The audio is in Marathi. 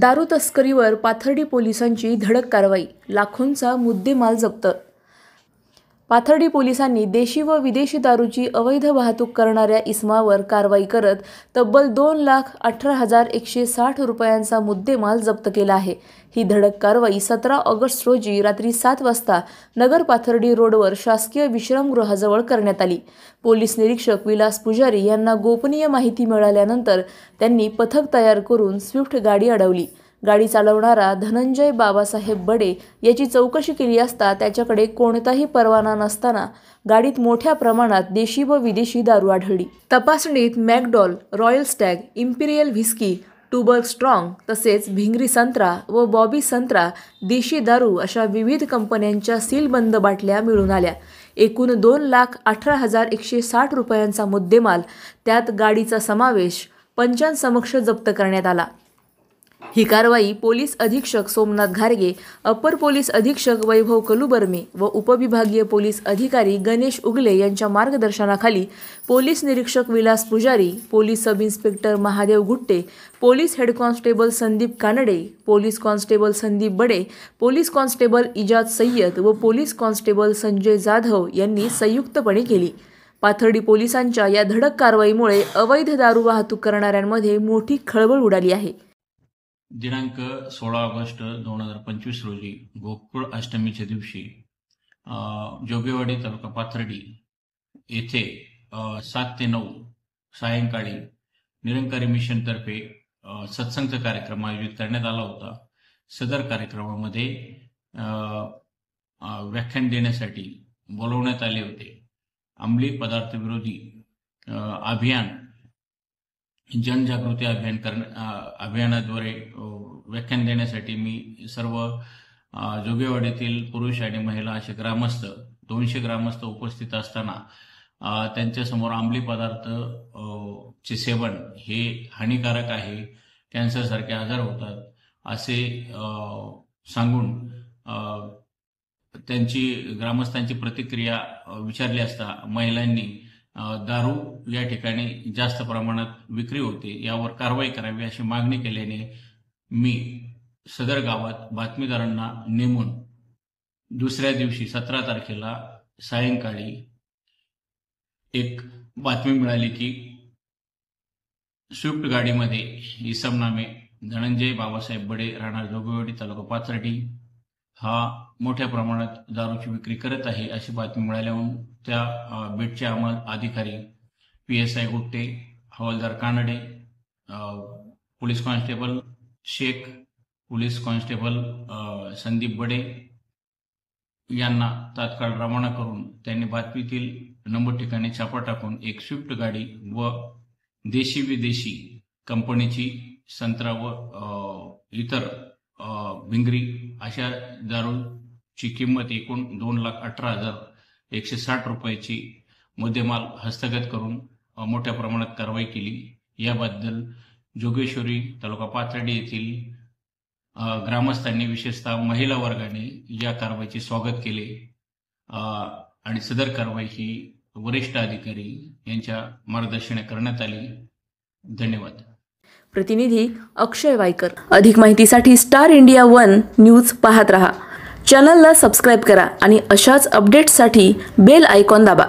दारू तस्करीवर पाथर्डी पोलिसांची धडक कारवाई, लाखोंचा मुद्देमाल जप्त। पाथर्डी पोलिसांनी देशी व विदेशी दारूची अवैध वाहतूक करणाऱ्या इसमावर कारवाई करत तब्बल 2,18,160 रुपयांचा मुद्देमाल जप्त केला आहे। ही धडक कारवाई 17 ऑगस्ट रोजी रात्री 7 वाजता नगर पाथर्डी रोडवर शासकीय विश्रामगृहाजवळ करण्यात आली। पोलीस निरीक्षक विलास पुजारी यांना गोपनीय माहिती मिळाल्यानंतर त्यांनी पथक तयार करून स्विफ्ट गाडी अडवली। गाडी चालवणारा धनंजय बाबासाहेब बडे याची चौकशी केली असता त्याच्याकडे कोणताही परवाना नसताना गाडीत मोठ्या प्रमाणात देशी व विदेशी दारू आढळली। तपासणीत McDowell, Royal Stag, Imperial whisky, Tuborg strong तसेच भिंगरी संत्रा व बॉबी संत्रा, देशी दारू अशा विविध कंपन्यांच्या सीलबंद बाटल्या मिळून आल्या। एकूण 2,18,160 रुपयांचा मुद्देमाल त्यात गाडीचा समावेश पंचांसमक्ष जप्त करण्यात आला। ही कारवाई पोलीस अधीक्षक सोमनाथ घारगे, अपर पोलीस अधीक्षक वैभव कलुबर्मे व उपविभागीय पोलीस अधिकारी गणेश उगले यांच्या मार्गदर्शनाखाली पोलीस निरीक्षक Vilas Pujari, police sub inspector Mahadev Gutte, police head constable Sandeep Kanade, police constable Sandeep Bade, police constable Ijad Sayyad व पोलीस कॉन्स्टेबल संजय जाधव यांनी संयुक्तपणे केली। पाथर्डी पोलिसांच्या या धडक कारवाईमुळे अवैध दारू वाहतूक करणाऱ्यांमध्ये मोठी खळबळ उडाली आहे। दिनांक 16 ऑगस्ट 2025 रोजी गोकुळ अष्टमीच्या दिवशी जोगेवाडी तालुका पाथर्डी येथे 7 ते 9 सायंकाळी निरंकारी मिशनतर्फे सत्संगचा कार्यक्रम आयोजित करण्यात आला होता। सदर कार्यक्रमामध्ये व्याख्यान देण्यासाठी बोलवण्यात आले होते। अंमली पदार्थ विरोधी अभियान जनजागृती अभियानाद्वारे व्याख्यान देण्यासाठी मी सर्व जोगेवाडीतील पुरुष आणि महिला असे ग्रामस्थ 200 ग्रामस्थ उपस्थित असताना त्यांच्यासमोर अंमली पदार्थ चे सेवन हे हानिकारक आहे, कॅन्सरसारखे आजार होतात असे सांगून ग्रामस्थांची प्रतिक्रिया विचारली असता महिलांनी दारू या ठिकाणी जास्त प्रमाणात विक्री होते, यावर कारवाई करावी अशी मागणी केल्याने मी सदर गावात बातमीदारांना नेमून दुसऱ्या दिवशी 17 तारखेला सायंकाळी एक बातमी मिळाली की स्विफ्ट गाडीमध्ये इसम नामे धनंजय बाबासाहेब बडे राहणार जोगेवाडी तालुका पाथर्डी हा मोठ्या प्रमाणात दारूची विक्री करत आहे अशी बातमी मिळाल्यावर त्या बीटचे अंमल अधिकारी PSI गुट्टे, हवालदार Kanade, police constable Shaikh, police constable Sandeep Bade यांना तात्काळ रवाना करून त्यांनी बातमीतील नंबर ठिकाणी छापा टाकून एक स्विफ्ट गाडी व देशी विदेशी कंपनीची संत्रा व इतर भिंगरी अशा दारूची किंमत एकूण 2,18,160 रुपयाची मुद्देमाल हस्तगत करून मोठ्या प्रमाणात कारवाई केली। याबद्दल जोगेश्वरी तालुका पाथर्डी येथील ग्रामस्थांनी विशेषतः महिला वर्गाने या कारवाईचे स्वागत केले आणि सदर कारवाई ही वरिष्ठ अधिकारी यांच्या मार्गदर्शनाने करण्यात आली। धन्यवाद। प्रतिनिधी अक्षय वायकर। अधिक माहितीसाठी स्टार इंडिया 1 न्यूज पाहत रहा। चॅनलला सबस्क्राइब करा आणि अशाच अपडेट्ससाठी बेल आयकॉन दाबा।